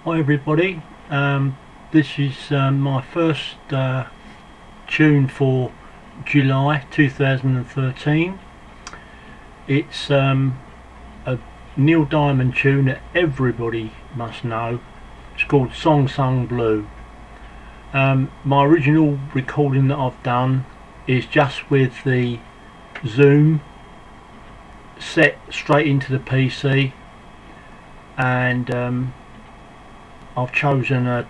Hi everybody, this is my first tune for July 2013. It's a Neil Diamond tune that everybody must know. It's called Song Sung Blue. My original recording that I've done is just with the Zoom set straight into the PC, and I've chosen a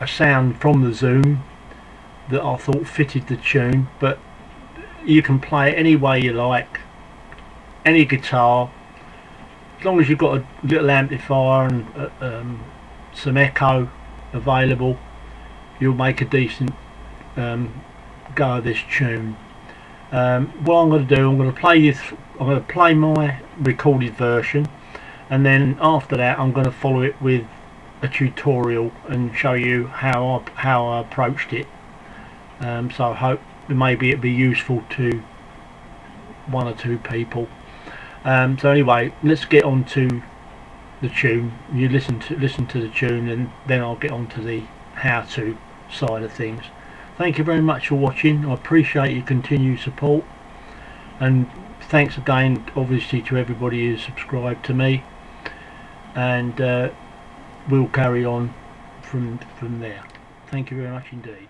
sound from the Zoom that I thought fitted the tune, but you can play it any way you like, any guitar, as long as you've got a little amplifier and some echo available. You'll make a decent go of this tune. What I'm going to do, I'm going to play my recorded version, and then after that I'm going to follow it with a tutorial and show you how I approached it. So I hope maybe it'd be useful to one or two people. So anyway, let's get on to the tune. You listen to the tune, and then I'll get on to the how-to side of things. Thank you very much for watching. I appreciate your continued support, and thanks again obviously to everybody who's subscribed to me, and we'll carry on from there. Thank you very much indeed.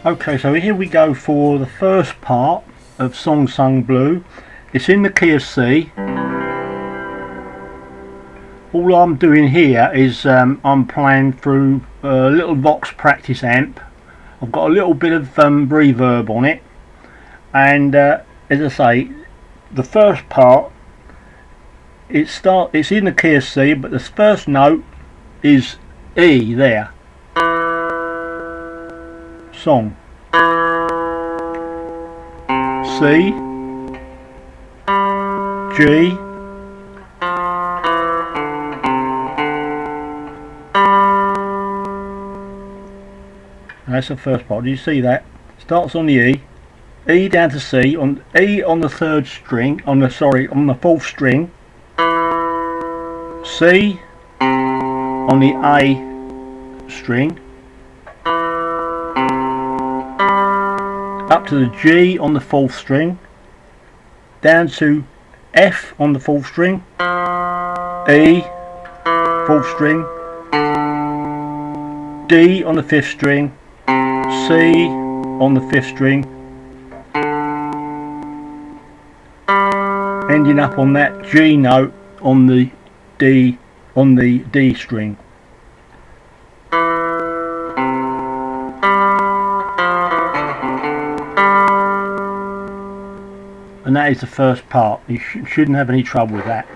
Okay, so here we go for the first part of Song Sung Blue. It's in the key of C. All I'm doing here is I'm playing through a little Vox practice amp. I've got a little bit of reverb on it, and as I say, the first part it's in the key of C, but the first note is E there. Song C, G, that's the first part. Do you see that? Starts on the E, E down to C, on E on the third string, on the fourth string, C on the A string, up to the G on the fourth string, down to F on the fourth string, E, fourth string, D on the fifth string, C on the fifth string, ending up on that G note on the D string. And that is the first part. You shouldn't have any trouble with that.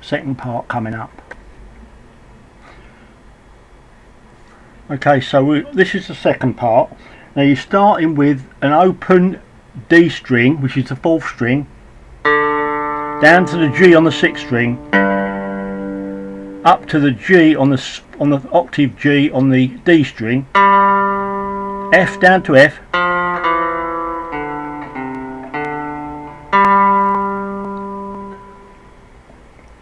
Second part coming up. Okay, so this is the second part. Now you're starting with an open D string, which is the fourth string, down to the G on the sixth string, up to the G on the octave G on the D string, F down to F,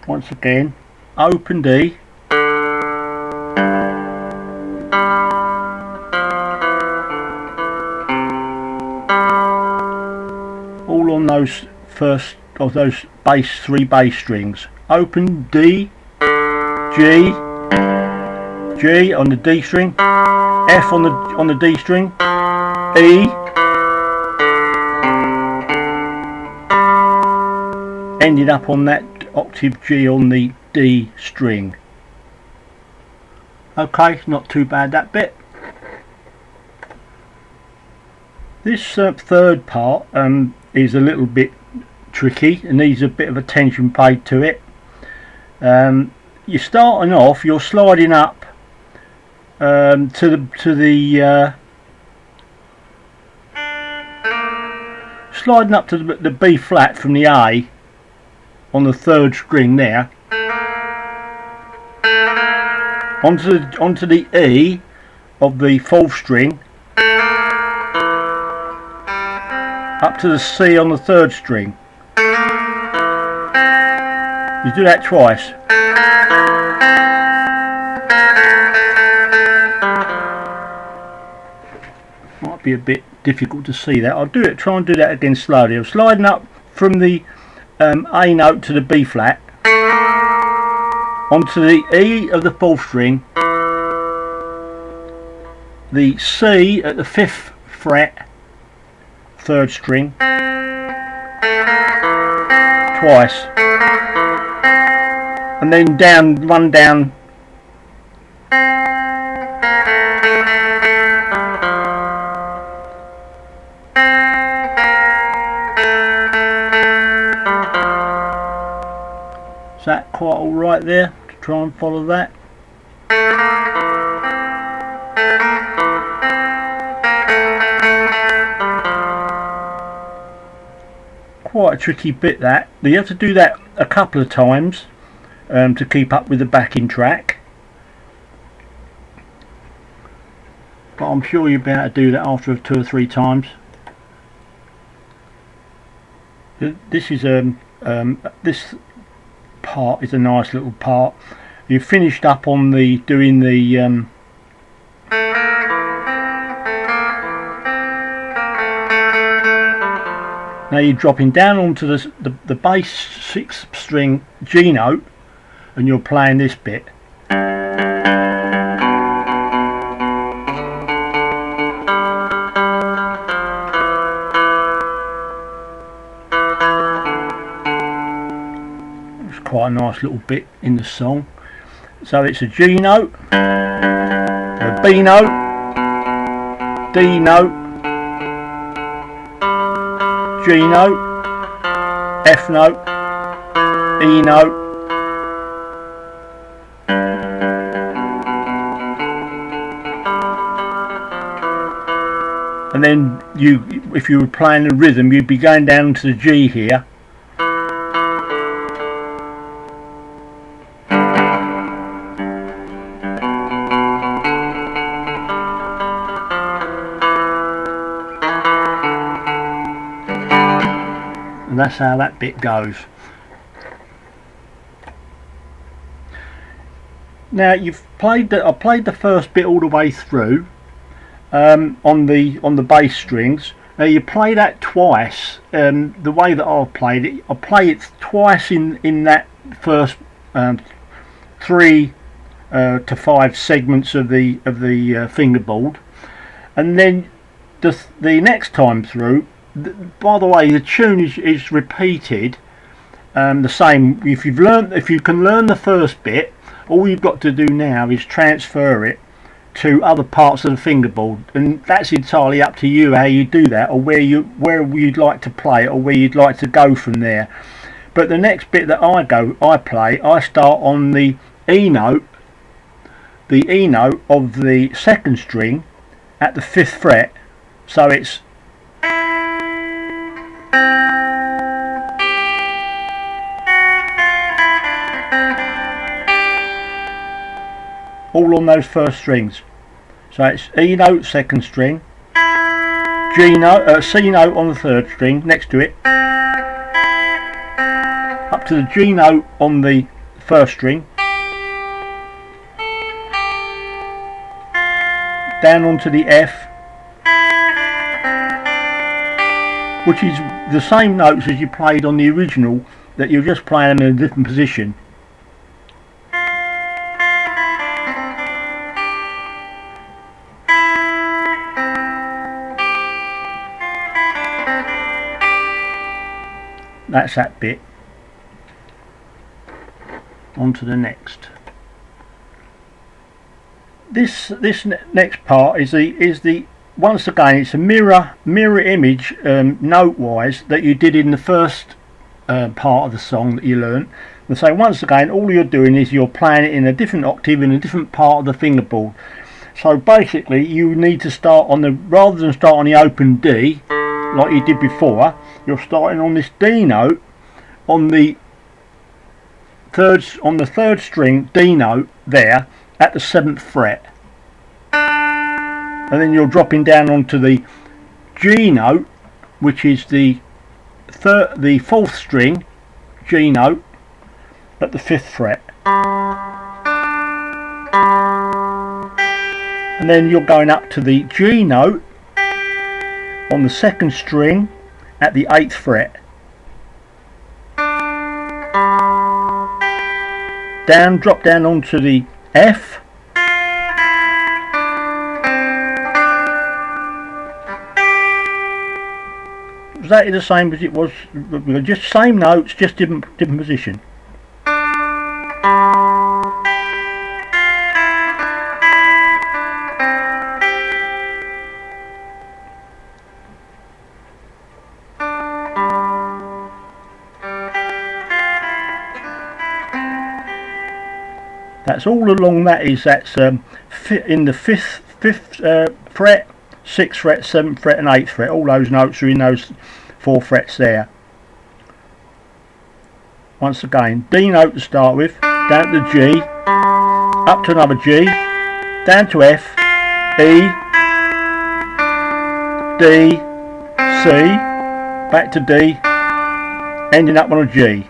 once again open D, all on those first of those three bass strings. Open D, G, G on the D string, F on the D string, E, ending up on that octave G on the D string. Okay, not too bad that bit. This third part is a little bit tricky and needs a bit of attention paid to it. You're starting off, you're sliding up sliding up to the B flat from the A on the third string there, onto the E of the fourth string, up to the C on the third string. You do that twice. Might be a bit difficult to see that. I'll try and do that again slowly. I'm sliding up from the A note to the B flat, onto the E of the fourth string, the C at the fifth fret, third string, twice, and then one down, is that quite alright there to try and follow that? Quite a tricky bit that. You have to do that a couple of times to keep up with the backing track, but I'm sure you'll be able to do that after 2 or 3 times. This is this part is a nice little part. You've finished up on doing the now you're dropping down onto the bass 6th string G note, and you're playing this bit. quite a nice little bit in the song. So it's a G note, a B note, D note, G note, F note, E note, and then if you were playing the rhythm, you'd be going down to the G here, and that's how that bit goes. Now I played the first bit all the way through on the bass strings. Now you play that twice. The way that I've played it, I play it twice in that first 3 to 5 segments of the fingerboard, and then the next time through. By the way, the tune is repeated the same. If you can learn the first bit, all you've got to do now is transfer it to other parts of the fingerboard, and that's entirely up to you how you do that, or where you'd like to play it, or where you'd like to go from there. But the next bit that I start on the E note of the second string at the 5th fret. So it's all on those first strings. So it's E note, second string, G note, C note on the third string next to it, up to the G note on the first string, down onto the F, which is the same notes as you played on the original, that you're just playing them in a different position. That's that bit. On to the next. This next part is the once again it's a mirror image note wise that you did in the first part of the song that you learnt. And so once again all you're doing is you're playing it in a different octave in a different part of the fingerboard. So basically you need to start on rather than start on the open D like you did before, you're starting on this D note on the third string D note there at the 7th fret, and then you're dropping down onto the G note, which is the 4th string G note at the 5th fret, and then you're going up to the G note on the 2nd string at the 8th fret, drop down onto the F, exactly the same as it was, just same notes, just different position. That's all along that is, that's in the 5th fret, 6th fret, 7th fret and 8th fret. All those notes are in those 4 frets there. Once again, D note to start with, down to G, up to another G, down to F, E, D, C, back to D, ending up on a G.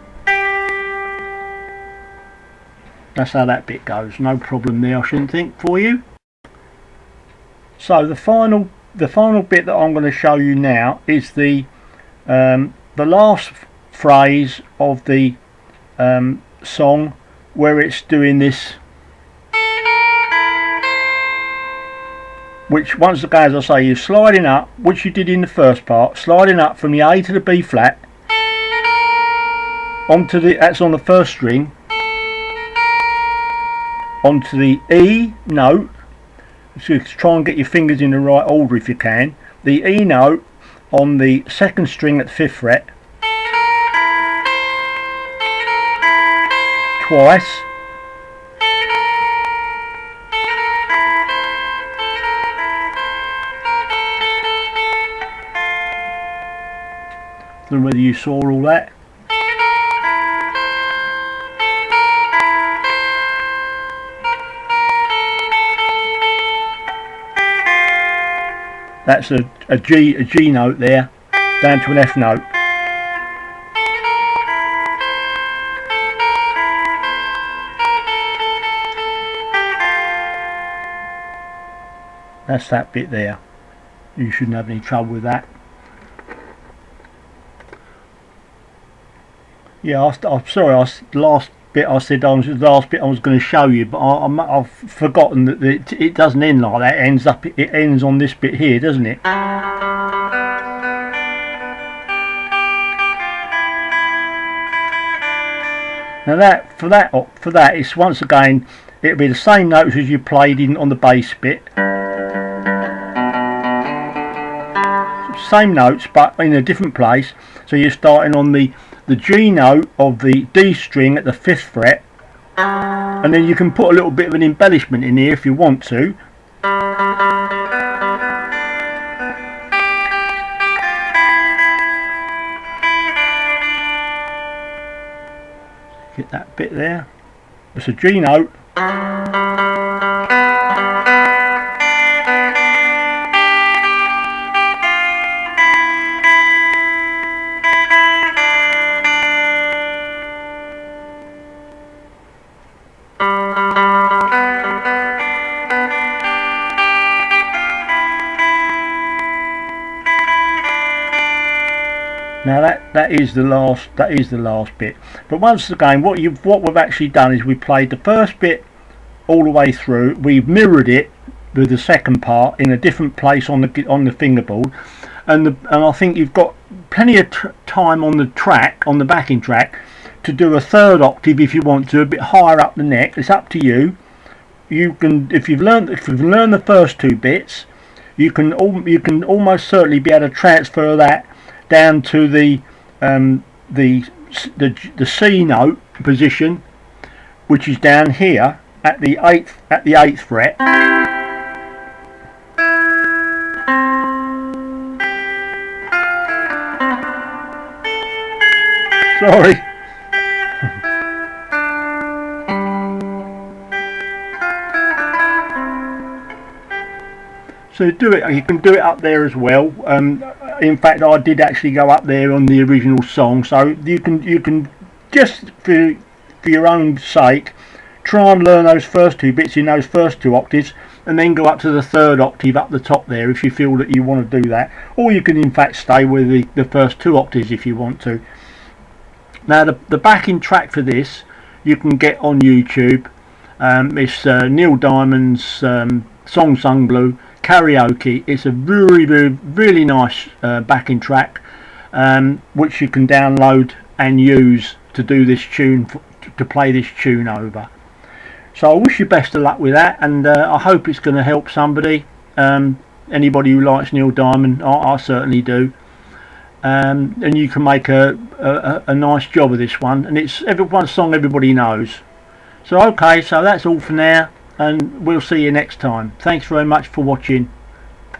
That's how that bit goes. No problem there, I shouldn't think, for you. So the final bit that I'm going to show you now is the last phrase of the song, where it's doing this, which once again, as I say, you're sliding up, which you did in the first part, sliding up from the A to the B flat, that's on the first string, onto the E note. So try and get your fingers in the right order if you can. The E note on the second string at the 5th fret, twice, I don't know whether you saw all that. That's a G note there, down to an F note. That's that bit there. You shouldn't have any trouble with that. Yeah, I'm sorry. The last bit I said was the last bit I was going to show you, but I've forgotten that it doesn't end like that. It ends on this bit here, doesn't it? Now for that, it's once again it'll be the same notes as you played in on the bass bit. Same notes, but in a different place. So you're starting on the G note of the D string at the 5th fret, and then you can put a little bit of an embellishment in here if you want to. Get that bit there. It's a G note. Now that is the last bit. But once again, what we've actually done is we played the first bit all the way through. We've mirrored it with the second part in a different place on the fingerboard, and I think you've got plenty of time on the track, on the backing track, to do a third octave if you want to, a bit higher up the neck. It's up to you. You can, if you've learned the first two bits, you can almost certainly be able to transfer that down to the C note position, which is down here at the 8th fret. Sorry. So you can do it up there as well. In fact, I did actually go up there on the original song, so you can just for your own sake try and learn those first two bits in those first two octaves, and then go up to the third octave up the top there if you feel that you want to do that, or you can in fact stay with the first two octaves if you want to. Now the backing track for this you can get on YouTube. It's Neil Diamond's Song Sung Blue Karaoke. It's a really nice backing track, which you can download and use to do this tune, to play this tune over. So I wish you best of luck with that, and I hope it's going to help somebody. Anybody who likes Neil Diamond, I certainly do. And you can make a nice job of this one, and it's one song everybody knows. So okay, so that's all for now, and we'll see you next time. Thanks very much for watching.